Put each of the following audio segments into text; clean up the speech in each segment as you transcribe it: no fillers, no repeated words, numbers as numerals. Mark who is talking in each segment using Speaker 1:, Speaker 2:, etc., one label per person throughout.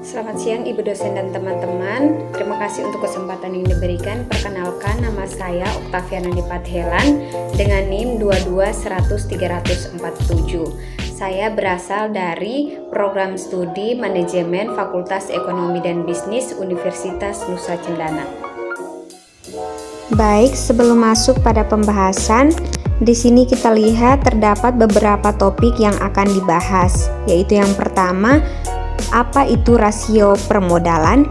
Speaker 1: Selamat siang Ibu dosen dan teman-teman. Terima kasih untuk kesempatan yang diberikan. Perkenalkan, nama saya Oktaviana Dipathelan dengan NIM 22100-347. Saya berasal dari Program Studi Manajemen Fakultas Ekonomi dan Bisnis Universitas Nusa Cendana. Baik, sebelum masuk pada pembahasan, di sini kita lihat terdapat beberapa topik yang akan dibahas, yaitu yang pertama, apa itu rasio permodalan?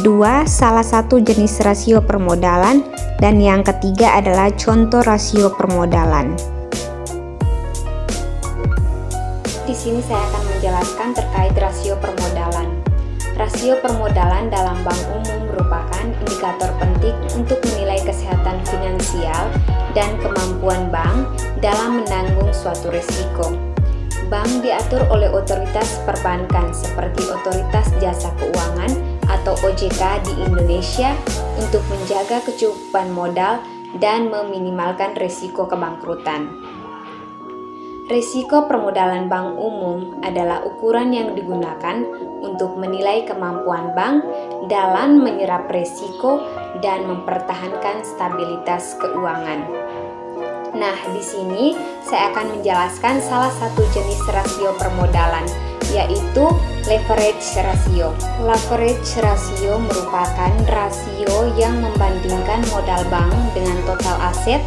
Speaker 1: 2. Salah satu jenis rasio permodalan. Dan yang ketiga adalah contoh rasio permodalan. Di sini saya akan menjelaskan terkait rasio permodalan. Rasio permodalan dalam bank umum merupakan indikator penting untuk menilai kesehatan finansial dan kemampuan bank dalam menanggung suatu risiko. Bank diatur oleh otoritas perbankan seperti Otoritas Jasa Keuangan atau OJK di Indonesia untuk menjaga kecukupan modal dan meminimalkan risiko kebangkrutan. Risiko permodalan bank umum adalah ukuran yang digunakan untuk menilai kemampuan bank dalam menyerap risiko dan mempertahankan stabilitas keuangan. Nah, di sini saya akan menjelaskan salah satu jenis rasio permodalan, yaitu leverage ratio. Leverage ratio merupakan rasio yang membandingkan modal bank dengan total aset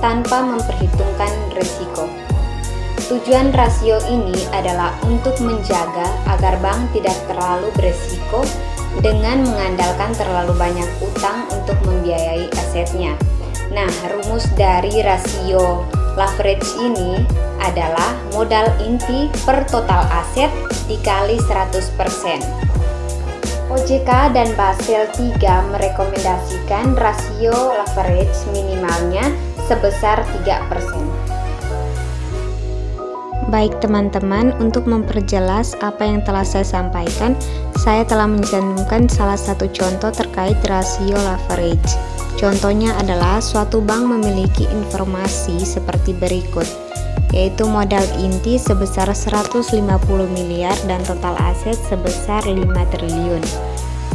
Speaker 1: tanpa memperhitungkan risiko. Tujuan rasio ini adalah untuk menjaga agar bank tidak terlalu berisiko dengan mengandalkan terlalu banyak utang untuk membiayai asetnya. Nah, rumus dari rasio leverage ini adalah modal inti per total aset dikali 100%. OJK dan Basel III merekomendasikan rasio leverage minimalnya sebesar 3%. Baik teman-teman, untuk memperjelas apa yang telah saya sampaikan, saya telah mencantumkan salah satu contoh terkait rasio leverage. Contohnya adalah suatu bank memiliki informasi seperti berikut, yaitu modal inti sebesar 150 miliar dan total aset sebesar 5 triliun.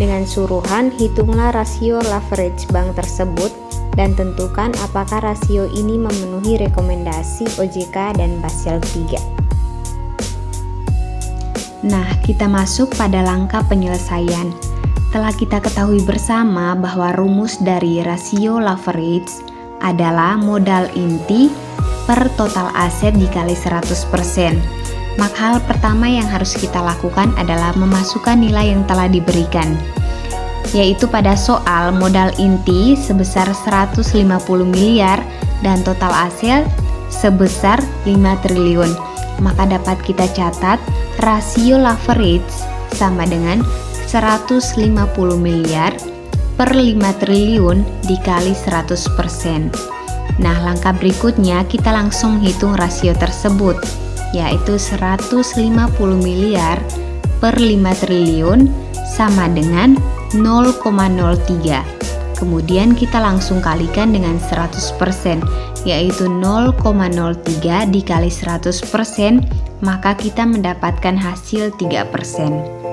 Speaker 1: Dengan suruhan, hitunglah rasio leverage bank tersebut dan tentukan apakah rasio ini memenuhi rekomendasi OJK dan Basel III. Nah, kita masuk pada langkah penyelesaian. Telah kita ketahui bersama bahwa rumus dari rasio leverage adalah modal inti per total aset dikali 100%. Maka hal pertama yang harus kita lakukan adalah memasukkan nilai yang telah diberikan, yaitu pada soal modal inti sebesar 150 miliar dan total aset sebesar 5 triliun. Maka dapat kita catat rasio leverage sama dengan 150 miliar per 5 triliun dikali 100%. Nah, langkah berikutnya kita langsung hitung rasio tersebut, yaitu 150 miliar per 5 triliun sama dengan 0,03. Kemudian kita langsung kalikan dengan 100%, yaitu 0,03 dikali 100%, maka kita mendapatkan hasil 3%.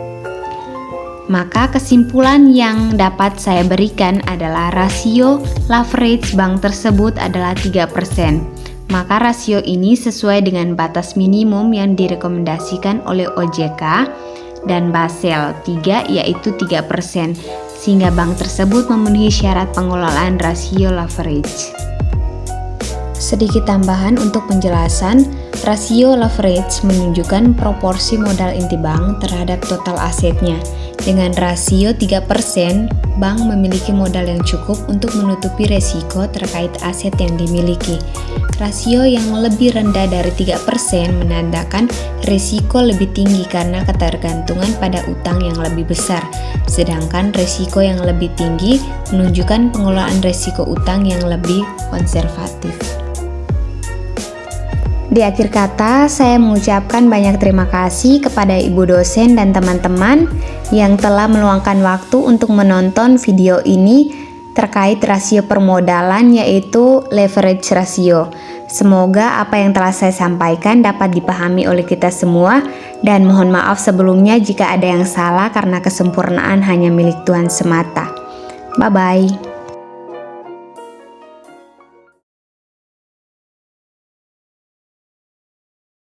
Speaker 1: Maka kesimpulan yang dapat saya berikan adalah rasio leverage bank tersebut adalah 3%. Maka rasio ini sesuai dengan batas minimum yang direkomendasikan oleh OJK dan Basel III, yaitu 3%, sehingga bank tersebut memenuhi syarat pengelolaan rasio leverage. Sedikit tambahan untuk penjelasan, rasio leverage menunjukkan proporsi modal inti bank terhadap total asetnya. Dengan rasio 3%, bank memiliki modal yang cukup untuk menutupi resiko terkait aset yang dimiliki. Rasio yang lebih rendah dari 3% menandakan risiko lebih tinggi karena ketergantungan pada utang yang lebih besar, sedangkan risiko yang lebih tinggi menunjukkan pengelolaan risiko utang yang lebih konservatif. Di akhir kata, saya mengucapkan banyak terima kasih kepada Ibu dosen dan teman-teman yang telah meluangkan waktu untuk menonton video ini terkait rasio permodalan, yaitu leverage ratio. Semoga apa yang telah saya sampaikan dapat dipahami oleh kita semua, dan mohon maaf sebelumnya jika ada yang salah karena kesempurnaan hanya milik Tuhan semata. Bye-bye.